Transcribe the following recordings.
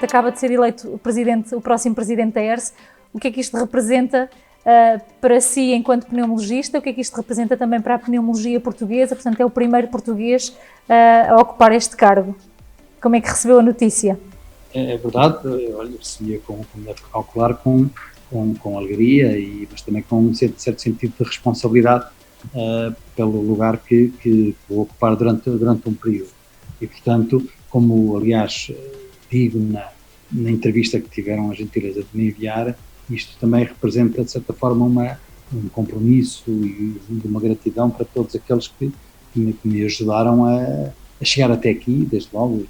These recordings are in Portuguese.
acaba de ser eleito o próximo presidente da ERSE. O que é que isto representa para si enquanto pneumologista? O que é que isto representa também para a pneumologia portuguesa? Portanto, é o primeiro português a ocupar este cargo. Como é que recebeu a notícia? É verdade, olha, recebia como deve calcular, com alegria, mas também com um certo sentido de responsabilidade pelo lugar que vou ocupar durante um período. E, portanto, como aliás digo na entrevista que tiveram a gentileza de me enviar, isto também representa, de certa forma, um compromisso e uma gratidão para todos aqueles que me ajudaram a chegar até aqui, desde logo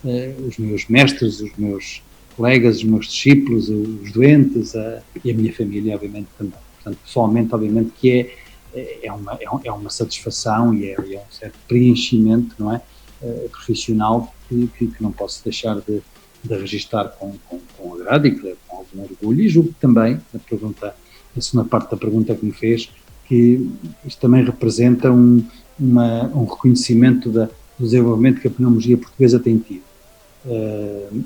os meus mestres, os meus colegas, os meus discípulos, os doentes e a minha família, obviamente, também. Portanto, pessoalmente, obviamente, que é uma satisfação e é um certo preenchimento, não é? Profissional que não posso deixar de registar com agrado e com algum orgulho, e julgo também, a segunda parte da pergunta que me fez, que isto também representa um reconhecimento do desenvolvimento que a pneumologia portuguesa tem tido.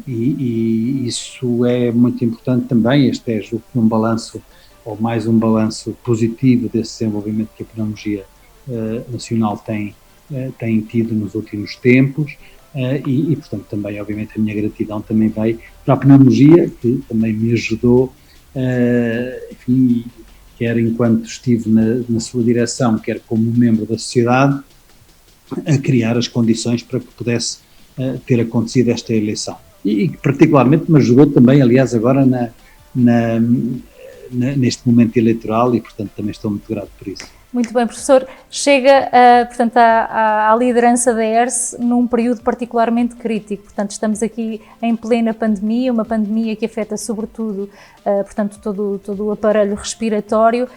E isso é muito importante também. Este é, julgo que um balanço, ou mais um balanço positivo desse desenvolvimento que a pneumologia nacional tem tido nos últimos tempos, e portanto também, obviamente, a minha gratidão também vai para a pneumologia, que também me ajudou, enfim, quer enquanto estive na sua direção, quer como membro da sociedade, a criar as condições para que pudesse ter acontecido esta eleição. E particularmente me ajudou também, aliás, agora neste momento eleitoral, e portanto também estou muito grato por isso. Muito bem, professor. Chega, portanto, à liderança da ERSE num período particularmente crítico. Portanto, estamos aqui em plena pandemia, uma pandemia que afeta sobretudo, portanto, todo o aparelho respiratório.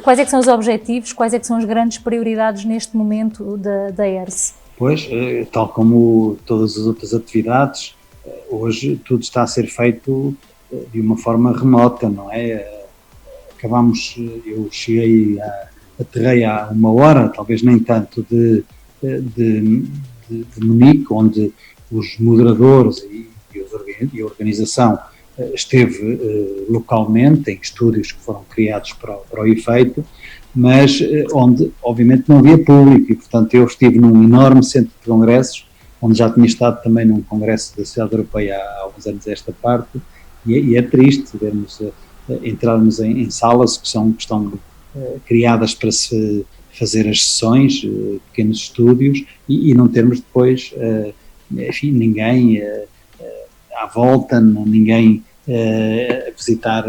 Quais é que são os objetivos, quais é que são as grandes prioridades neste momento da ERSE? Pois, tal como todas as outras atividades, hoje tudo está a ser feito de uma forma remota, não é? Eu aterrei há 1 hora, talvez nem tanto, de Munique, onde os moderadores e a organização esteve localmente em estúdios que foram criados para o efeito, mas onde obviamente não havia público, e portanto eu estive num enorme centro de congressos, onde já tinha estado também num congresso da Sociedade Europeia há alguns anos esta parte, e é triste vermos entrarmos em salas que estão criadas para se fazer as sessões, pequenos estúdios, e não termos depois, enfim, ninguém à volta, ninguém a visitar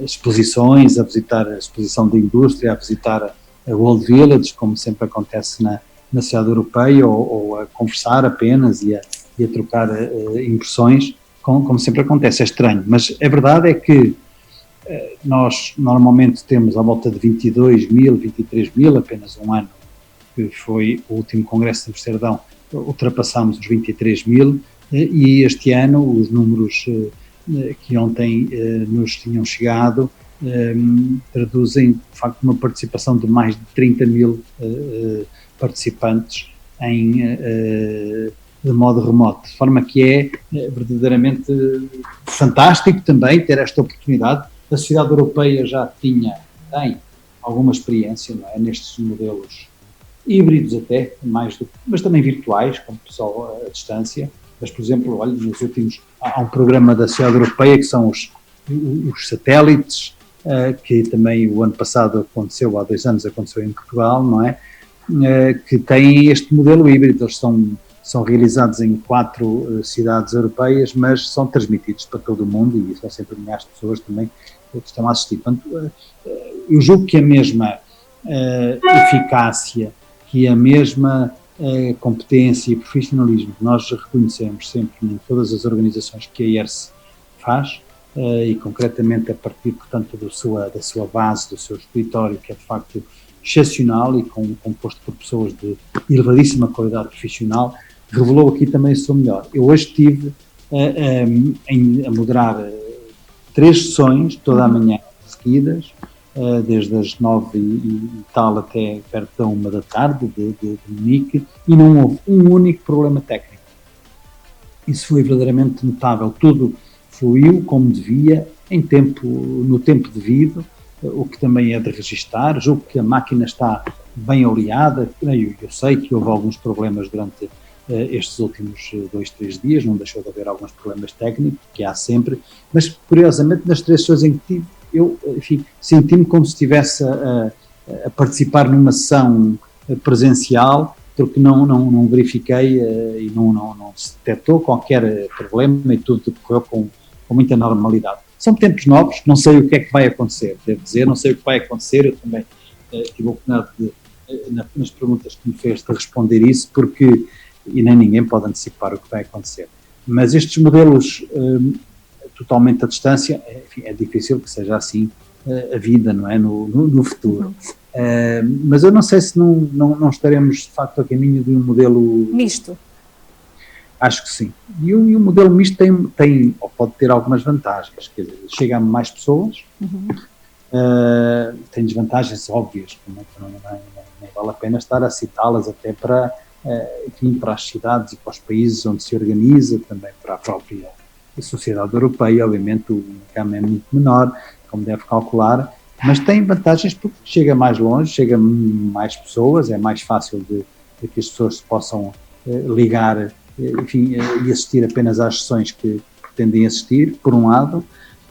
exposições, a visitar a exposição da indústria, a visitar a World Village, como sempre acontece na Sociedade Europeia, ou a conversar apenas e a trocar impressões, como sempre acontece. É estranho, mas a verdade é que nós normalmente temos à volta de 22 mil, 23 mil, apenas um ano, que foi o último congresso de Amsterdão, ultrapassámos os 23 mil, e este ano os números que ontem nos tinham chegado traduzem, de facto, uma participação de mais de 30 mil participantes de modo remoto, de forma que é verdadeiramente fantástico também ter esta oportunidade. A Sociedade Europeia já tem alguma experiência, não é, nestes modelos híbridos até, mas também virtuais, com o pessoal à distância. Mas, por exemplo, olha, há um programa da Sociedade Europeia que são os satélites, que também o ano passado aconteceu, há 2 anos aconteceu em Portugal, não é? Que têm este modelo híbrido. Eles são realizados em 4 cidades europeias, mas são transmitidos para todo o mundo, e são sempre milhares de pessoas também que estão a assistir. Portanto, eu julgo que a mesma eficácia, que a mesma competência e profissionalismo que nós reconhecemos sempre em todas as organizações que a ERSE faz, e concretamente a partir, portanto, da sua base, do seu escritório, que é de facto excepcional e composto por pessoas de elevadíssima qualidade profissional, revelou aqui também o seu melhor. Eu hoje estive a moderar 3 sessões, toda a manhã, seguidas, desde as 9 e tal até perto da 1 da tarde, de Munique, e não houve um único problema técnico. isso foi verdadeiramente notável. Tudo fluiu como devia, no tempo devido, o que também é de registar. Julgo que a máquina está bem oleada. Eu sei que houve alguns problemas durante estes últimos 2, 3 dias, não deixou de haver alguns problemas técnicos, que há sempre, mas curiosamente nas 3 sessões em que tive, eu, enfim, senti-me como se estivesse a participar numa sessão presencial, porque não verifiquei e não se detectou qualquer problema e tudo decorreu com muita normalidade. São tempos novos, não sei o que é que vai acontecer, devo dizer, não sei o que vai acontecer, eu também tive a oportunidade nas perguntas que me fez de responder isso, porque e nem ninguém pode antecipar o que vai acontecer. Mas estes modelos totalmente à distância, enfim, é difícil que seja assim a vida, não é, no futuro. Mas eu não sei se não estaremos de facto a caminho de um modelo misto. Acho que sim. E o modelo misto tem ou pode ter algumas vantagens, quer dizer, chega a mais pessoas, tem desvantagens óbvias, que nem vale a pena estar a citá-las, até para as cidades e para os países onde se organiza, também para a própria sociedade europeia. Obviamente o mercado é muito menor, como deve calcular, mas tem vantagens porque chega mais longe, chega a mais pessoas, é mais fácil de que as pessoas se possam ligar, enfim, e assistir apenas às sessões que pretendem assistir, por um lado,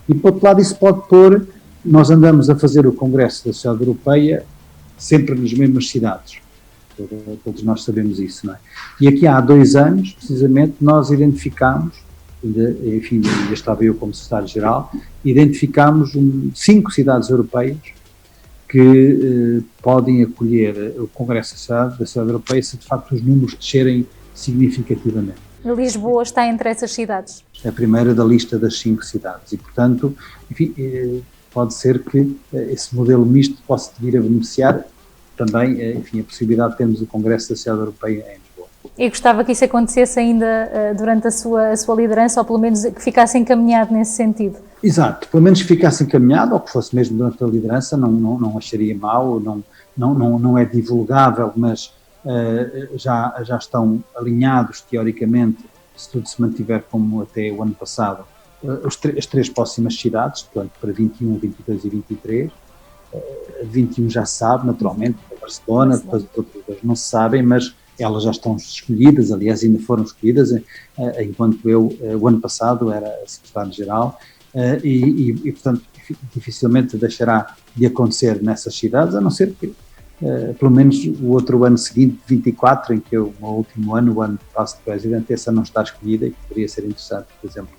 e por outro lado isso pode pôr, nós andamos a fazer o Congresso da Sociedade Europeia sempre nas mesmas cidades. Todos nós sabemos isso, não é? E aqui há 2 anos, precisamente, nós identificámos, enfim, já estava eu como secretário-geral, identificámos 5 cidades europeias que podem acolher o Congresso da Sociedade Europeia se de facto os números descerem significativamente. Lisboa está entre essas cidades? A primeira da lista das 5 cidades e, portanto, enfim, pode ser que esse modelo misto possa vir a beneficiar também, enfim, a possibilidade de termos o Congresso da Sociedade Europeia em Lisboa. E gostava que isso acontecesse ainda durante a sua liderança, ou pelo menos que ficasse encaminhado nesse sentido. Exato, pelo menos que ficasse encaminhado, ou que fosse mesmo durante a liderança, não acharia mal, não é divulgável, mas já estão alinhados, teoricamente, se tudo se mantiver como até o ano passado, as 3 próximas cidades, portanto, para 21, 22 e 23, 21 já se sabe, naturalmente, a Barcelona, depois outras não se sabem, mas elas já estão escolhidas, aliás ainda foram escolhidas, enquanto eu, o ano passado, era secretário-geral, e portanto, dificilmente deixará de acontecer nessas cidades, a não ser que, pelo menos o outro ano seguinte, 24, em que o meu último ano, o ano de passo de presidente, essa não está escolhida, e que poderia ser interessante, por exemplo,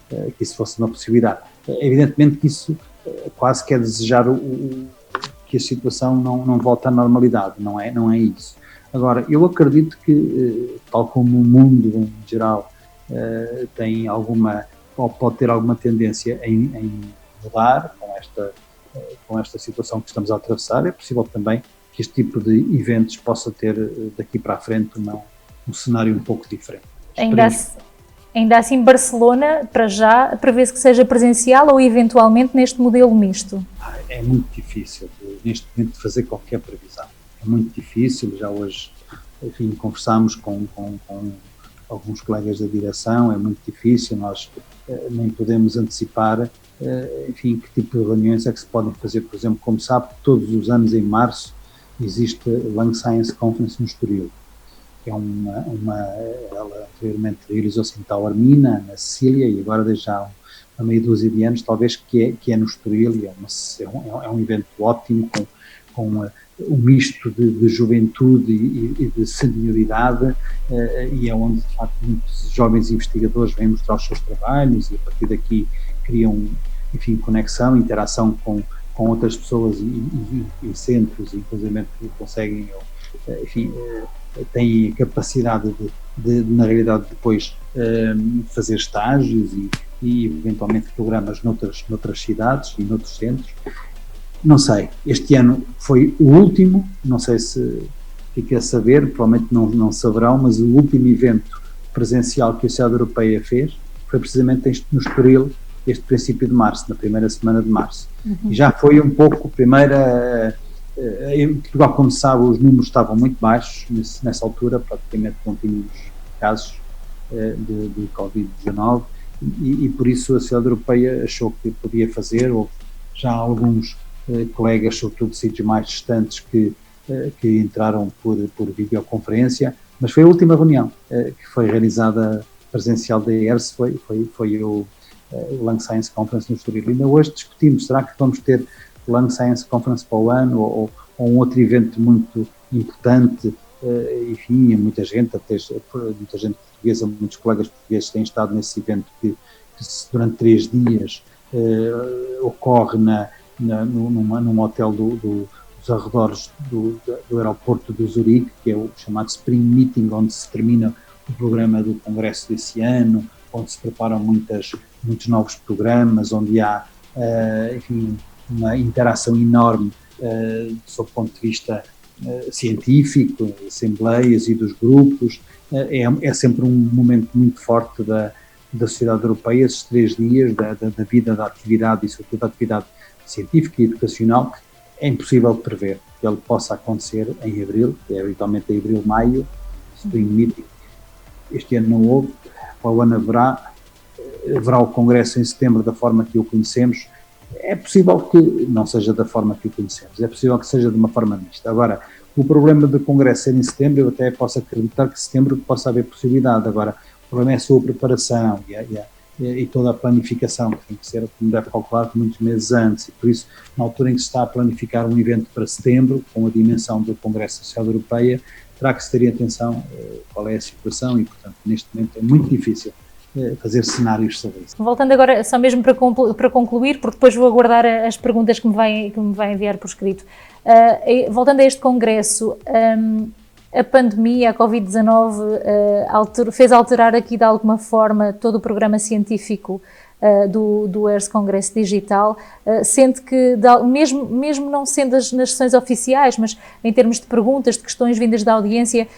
que isso fosse uma possibilidade. Evidentemente que isso quase quer desejar que a situação não volte à normalidade, não é isso. Agora, eu acredito que, tal como o mundo em geral tem alguma, ou pode ter alguma tendência em mudar com esta situação que estamos a atravessar, é possível também que este tipo de eventos possa ter daqui para a frente um cenário um pouco diferente. Ainda assim, Barcelona, para já, prevê-se que seja presencial ou eventualmente neste modelo misto? É muito difícil, neste momento, fazer qualquer previsão. É muito difícil, já hoje, enfim, conversámos com alguns colegas da direção, é muito difícil, nós nem podemos antecipar, enfim, que tipo de reuniões é que se podem fazer. Por exemplo, como sabe, todos os anos em março existe a Lung Science Conference no Estoril, que é ela anteriormente realizou-se em Taormina, na Sicília, e agora desde já há meia dúzia de anos, talvez, que é no Estoril, e é um evento ótimo, com um misto de juventude e de senioridade, e é onde, de facto, muitos jovens investigadores vêm mostrar os seus trabalhos e, a partir daqui, criam, enfim, conexão, interação com outras pessoas e centros, e, inclusive, conseguem, enfim, têm a capacidade de na realidade, depois fazer estágios e eventualmente programas noutras cidades e noutros centros. Não sei, este ano foi o último, não sei se fiquei a saber, provavelmente não saberão, mas o último evento presencial que a Sociedade Europeia fez foi precisamente no Estoril, este princípio de março, na primeira semana de março. E já foi um pouco a primeira... Em Portugal, como se sabe, os números estavam muito baixos nessa altura, praticamente não tínhamos casos, de Covid-19 e por isso a sociedade europeia achou que podia fazer, ou já alguns colegas, sobretudo de sítios mais distantes, que entraram por videoconferência, mas foi a última reunião que foi realizada presencial da ERS, foi o Lung Science Conference no Estoril. Ainda hoje discutimos, será que vamos ter o Lung Science Conference para o ano ou um outro evento muito importante? Enfim, muita gente portuguesa, muitos colegas portugueses têm estado nesse evento que durante 3 dias ocorre num hotel dos arredores do aeroporto de Zurique, que é o chamado Spring Meeting, onde se termina o programa do Congresso desse ano, onde se preparam muitos novos programas, onde há, enfim, uma interação enorme sob o ponto de vista científico, assembleias e dos grupos. É sempre um momento muito forte da sociedade europeia, esses 3 dias da vida, da atividade e sobretudo da atividade científica e educacional. É impossível prever que ele possa acontecer em abril, que é habitualmente em abril, maio, Spring Meeting. Este ano não houve, para o ano haverá o Congresso em setembro da forma que o conhecemos. É possível que não seja da forma que o conhecemos, é possível que seja de uma forma mista. Agora, o problema do Congresso ser em setembro, eu até posso acreditar que em setembro possa haver possibilidade. Agora, o problema é a sua preparação e toda a planificação, que tem que ser, como deve calcular, muitos meses antes, e por isso, na altura em que se está a planificar um evento para setembro, com a dimensão do Congresso da Sociedade Europeia, terá que se ter atenção qual é a situação e, portanto, neste momento é muito difícil fazer cenários sobre isso. Voltando agora, só mesmo para concluir, porque depois vou aguardar as perguntas que me vai enviar por escrito. Voltando a este congresso, a pandemia, a Covid-19, fez alterar aqui de alguma forma todo o programa científico do ERS Congresso Digital, sente que, mesmo não sendo nas sessões oficiais, mas em termos de perguntas, de questões vindas da audiência,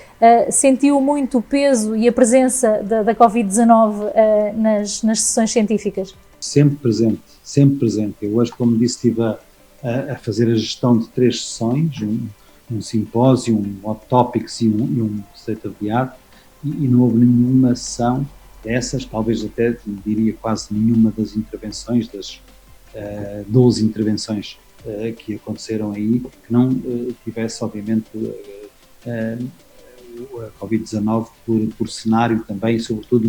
sentiu muito o peso e a presença da Covid-19 nas sessões científicas? Sempre presente. Eu hoje, como disse, estive a fazer a gestão de 3 sessões, um simpósio, um hot topics e um state of the art, e não houve nenhuma sessão dessas, talvez até diria quase nenhuma das intervenções, das 12 intervenções que aconteceram aí, que não tivesse, obviamente, a Covid-19 por cenário também, sobretudo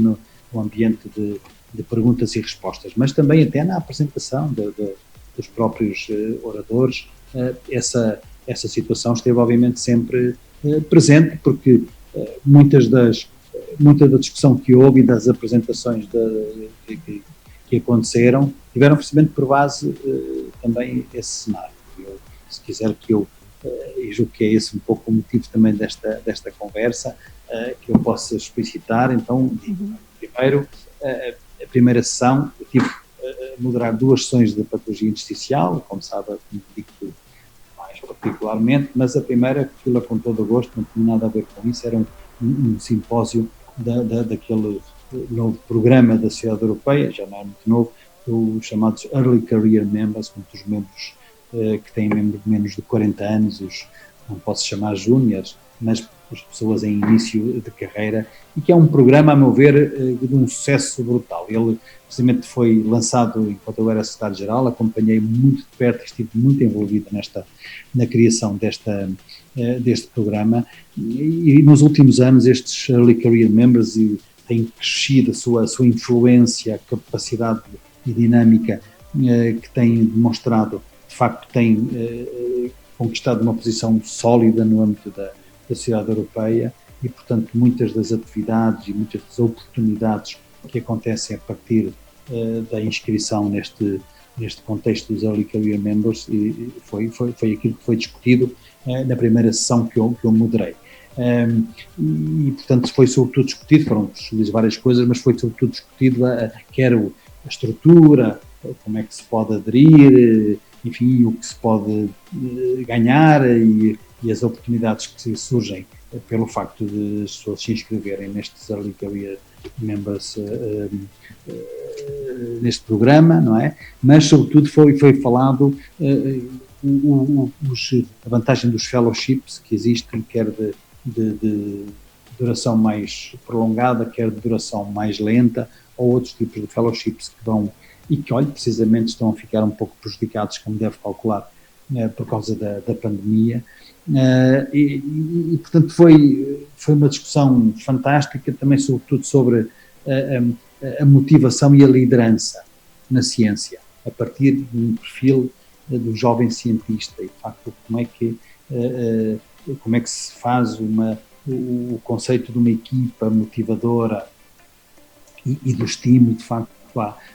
no ambiente de perguntas e respostas, mas também até na apresentação dos próprios oradores. Essa situação esteve, obviamente, sempre presente, porque muita da discussão que houve e das apresentações que aconteceram tiveram precisamente por base também esse cenário. Se quiser que eu julgo que é esse um pouco o motivo também desta conversa, que eu possa explicitar. Então, primeiro, a primeira sessão, eu tive a moderar 2 sessões de patologia intersticial, como sabe, como digo mais particularmente, mas a primeira, que fui lá com todo o gosto, não tinha nada a ver com isso, era um simpósio daquele novo programa da Sociedade Europeia, já não é muito novo, os chamados Early Career Members, muitos membros que têm menos de 40 anos, não posso chamar júniores, mas as pessoas em início de carreira, e que é um programa, a meu ver, de um sucesso brutal. Ele, precisamente, foi lançado enquanto eu era secretário-geral, acompanhei muito de perto, estive muito envolvido na criação deste programa, e nos últimos anos estes Early Career Members têm crescido a sua influência, a capacidade e dinâmica que têm demonstrado, de facto têm conquistado uma posição sólida no âmbito da sociedade europeia, e, portanto, muitas das atividades e muitas das oportunidades que acontecem a partir da inscrição neste contexto dos Early Career Members, e foi aquilo que foi discutido na primeira sessão que eu moderei. E, portanto, foi sobretudo discutido, foram discutidas várias coisas, mas foi sobretudo discutido quer a estrutura, como é que se pode aderir, enfim, o que se pode ganhar e as oportunidades que surgem pelo facto de as pessoas se inscreverem nestes Early Career Members, neste programa, não é? Mas, sobretudo, foi falado a vantagem dos fellowships que existem, quer de duração mais prolongada, quer de duração mais lenta, ou outros tipos de fellowships que vão e que, olha, precisamente estão a ficar um pouco prejudicados, como deve calcular, por causa da pandemia. Portanto, foi uma discussão fantástica, também sobretudo sobre a motivação e a liderança na ciência, a partir de um perfil do jovem cientista, e de facto como é que se faz o conceito de uma equipa motivadora e do estímulo, de facto,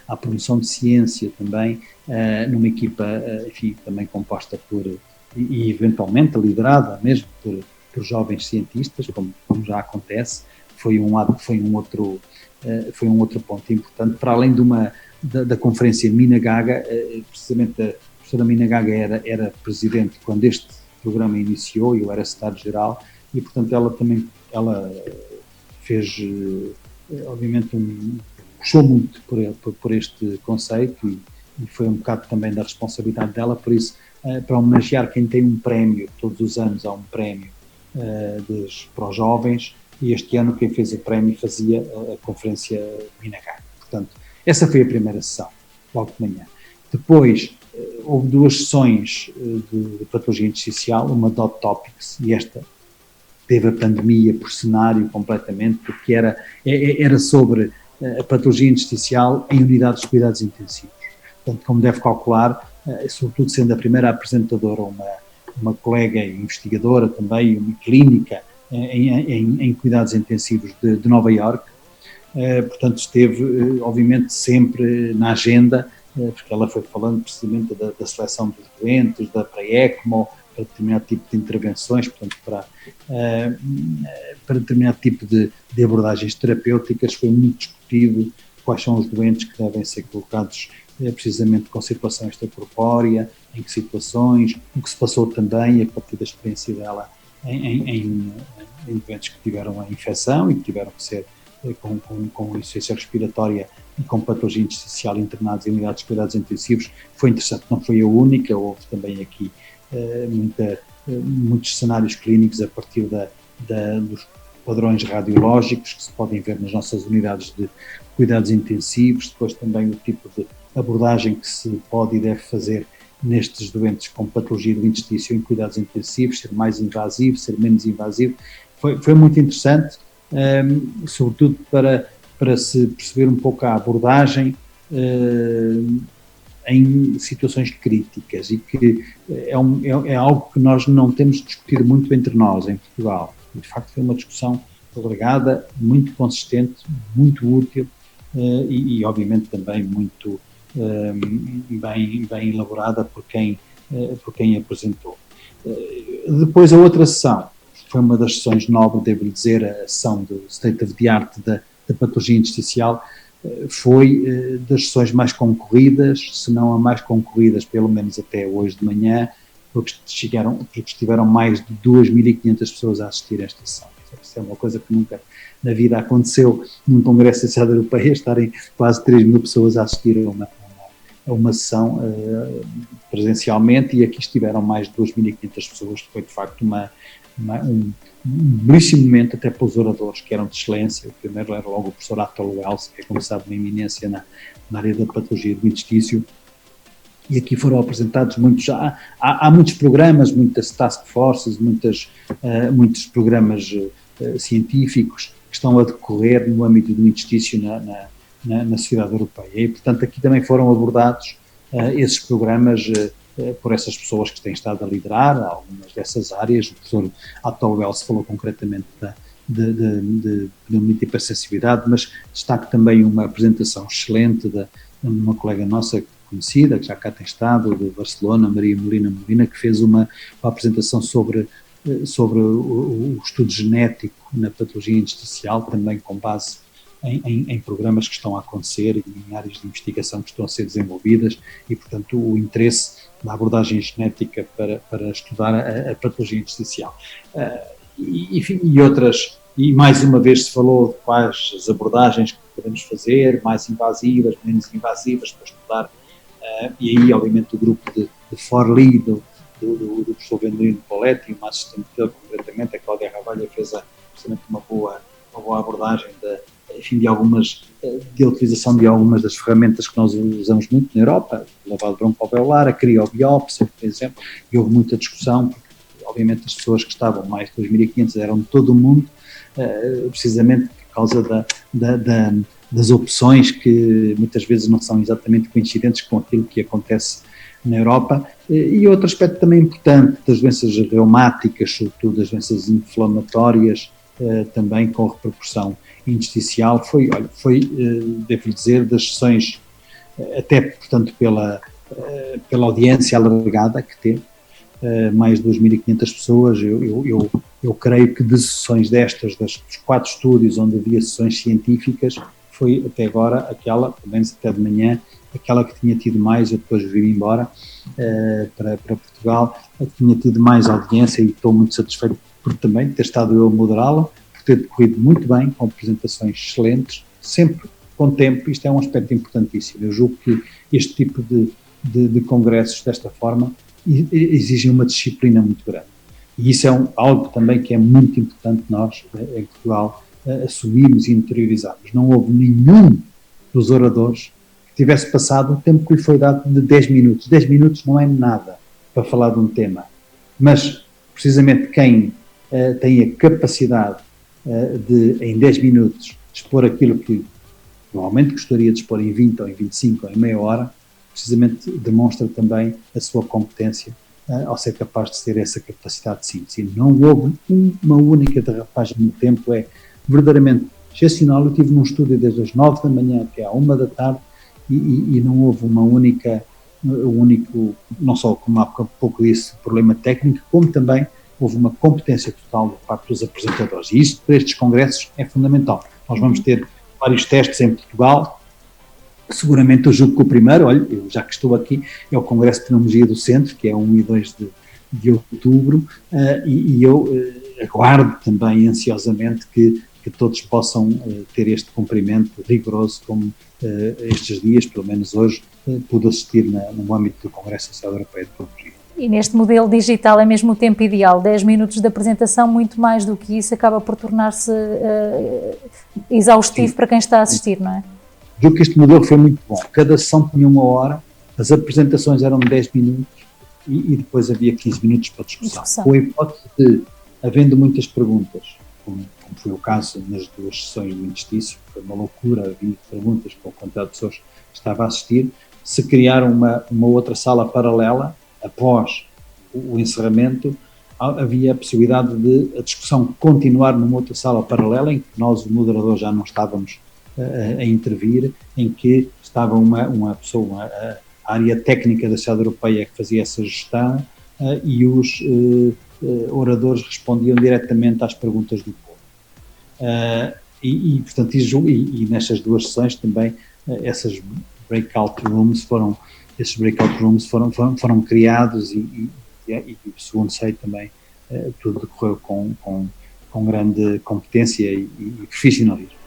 à promoção de ciência também, numa equipa, enfim, também composta e eventualmente liderada mesmo por jovens cientistas, como já acontece. Foi um outro ponto importante, para além da conferência Mina Gaga. Precisamente a professora Mina Gaga era presidente quando este programa iniciou, e eu era secretário-geral, e portanto ela fez, obviamente, puxou muito por este conceito, e foi um bocado também da responsabilidade dela. Por isso, para homenagear quem tem um prémio, todos os anos há um prémio para os jovens, e este ano quem fez o prémio fazia a conferência Mina Gaga. Portanto, essa foi a primeira sessão, logo de manhã. Depois, houve 2 sessões de patologia intersticial, uma de Hot Topics, e esta teve a pandemia por cenário completamente, porque era sobre a patologia intersticial em unidades de cuidados intensivos. Portanto, como deve calcular, sobretudo sendo a primeira apresentadora uma colega investigadora também, uma clínica em cuidados intensivos de Nova Iorque, portanto esteve, obviamente, sempre na agenda, porque ela foi falando precisamente da seleção dos doentes, da pré-ECMO, para determinado tipo de intervenções, portanto para determinado tipo de abordagens terapêuticas. Foi muito discutido quais são os doentes que devem ser colocados precisamente com circulação extracorpórea, em que situações, o que se passou também a partir da experiência dela em doentes que tiveram a infecção e que tiveram que ser com insuficiência respiratória e com patologia intersticial internados em unidades de cuidados intensivos. Foi interessante, não foi a única, houve também aqui muitos cenários clínicos a partir dos padrões radiológicos que se podem ver nas nossas unidades de cuidados intensivos, depois também o tipo de abordagem que se pode e deve fazer nestes doentes com patologia do interstício em cuidados intensivos, ser mais invasivo, ser menos invasivo. Foi muito interessante, sobretudo para se perceber um pouco a abordagem em situações críticas, e que é algo que nós não temos discutido muito entre nós em Portugal. De facto, foi uma discussão alargada, muito consistente, muito útil e obviamente também muito bem elaborada por quem apresentou. Depois, a outra sessão foi uma das sessões nobres, devo dizer, a sessão do State of the Art da patologia intersticial. Foi das sessões mais concorridas, se não a mais concorridas, pelo menos até hoje de manhã, porque estiveram mais de 2.500 pessoas a assistir a esta sessão. Isso é uma coisa que nunca na vida aconteceu num Congresso da Sociedade Europeia, estarem quase 3.000 pessoas a assistir a uma sessão presencialmente, e aqui estiveram mais de 2.500 pessoas. Foi de facto um belíssimo momento, até para os oradores, que eram de excelência. O primeiro era logo o professor Atul Wells, que é, como sabe, uma eminência na área da patologia do interstício, e aqui foram apresentados há muitos programas, muitas task forces, muitos programas científicos que estão a decorrer no âmbito do interstício na sociedade europeia, e portanto aqui também foram abordados esses programas por essas pessoas que têm estado a liderar algumas dessas áreas. O professor Atul Wells falou concretamente de hipersensibilidade, mas destaco também uma apresentação excelente de uma colega nossa conhecida, que já cá tem estado, de Barcelona, Maria Molina, que fez uma apresentação sobre o estudo genético na patologia intersticial, também com base em programas que estão a acontecer e em áreas de investigação que estão a ser desenvolvidas, e portanto o interesse da abordagem genética para estudar a patologia intersticial. E outras, e mais uma vez se falou de quais as abordagens que podemos fazer, mais invasivas, menos invasivas, para estudar, e aí obviamente o grupo de FORLI do professor Vendrino Poletti, uma assistente dele concretamente, a Cláudia Ravalha, fez a precisamente uma boa abordagem de utilização de algumas das ferramentas que nós usamos muito na Europa, o lavado broncoalveolar, a criobiópsia, por exemplo, e houve muita discussão, porque obviamente as pessoas que estavam, mais de 2.500, eram de todo o mundo, precisamente por causa das opções que muitas vezes não são exatamente coincidentes com aquilo que acontece na Europa. E outro aspecto também importante das doenças reumáticas, sobretudo das doenças inflamatórias, também com repercussão intersticial, devo dizer, das sessões, até portanto pela audiência alargada que teve, mais de 2.500 pessoas, eu creio que de sessões destas, dos 4 estúdios onde havia sessões científicas, foi até agora aquela, pelo menos até de manhã, aquela que tinha tido mais, eu depois vim embora para Portugal, que tinha tido mais audiência, e estou muito satisfeito por também ter estado eu a moderá-la, por ter decorrido muito bem, com apresentações excelentes, sempre com tempo. Isto é um aspecto importantíssimo. Eu julgo que este tipo de congressos desta forma exigem uma disciplina muito grande. E isso é algo também que é muito importante nós, em Portugal, assumirmos e interiorizarmos. Não houve nenhum dos oradores que tivesse passado o tempo que lhe foi dado de 10 minutos. 10 minutos não é nada para falar de um tema. Mas, precisamente, quem tem a capacidade de, em 10 minutos, expor aquilo que normalmente gostaria de expor em 20 ou em 25 ou em meia hora, precisamente demonstra também a sua competência ao ser capaz de ter essa capacidade de síntese. Não houve uma única derrapagem no tempo, é verdadeiramente excepcional. Eu estive num estúdio desde as 9 da manhã até à 1 da tarde e não houve não só, como há pouco disse, problema técnico, como também houve uma competência total por parte dos apresentadores. E isso, para estes congressos, é fundamental. Nós vamos ter vários testes em Portugal. Seguramente eu julgo que o primeiro, olha, eu já que estou aqui, é o Congresso de Pneumologia do Centro, que é 1 e 2 de outubro, e eu aguardo também ansiosamente que todos possam ter este cumprimento rigoroso como estes dias, pelo menos hoje, pude assistir no âmbito do Congresso Social Europeu de Pneumologia. E neste modelo digital é mesmo o tempo ideal, 10 minutos de apresentação, muito mais do que isso acaba por tornar-se exaustivo. Sim, para quem está a assistir, não é? Julgo que este modelo foi muito bom. Cada sessão tinha 1 hora, as apresentações eram de 10 minutos e depois havia 15 minutos para discussão. Com a hipótese de, havendo muitas perguntas, como foi o caso nas 2 sessões do interstício, foi uma loucura, havia perguntas com a quantidade de pessoas que estava a assistir, se criar uma outra sala paralela, após o encerramento, havia a possibilidade de a discussão continuar numa outra sala paralela, em que nós, o moderador, já não estávamos a intervir, em que estava uma pessoa, a área técnica da Sociedade Europeia que fazia essa gestão, e os oradores respondiam diretamente às perguntas do povo. Portanto, nestas 2 sessões também esses breakout rooms foram criados e segundo sei também tudo decorreu com grande competência e profissionalismo.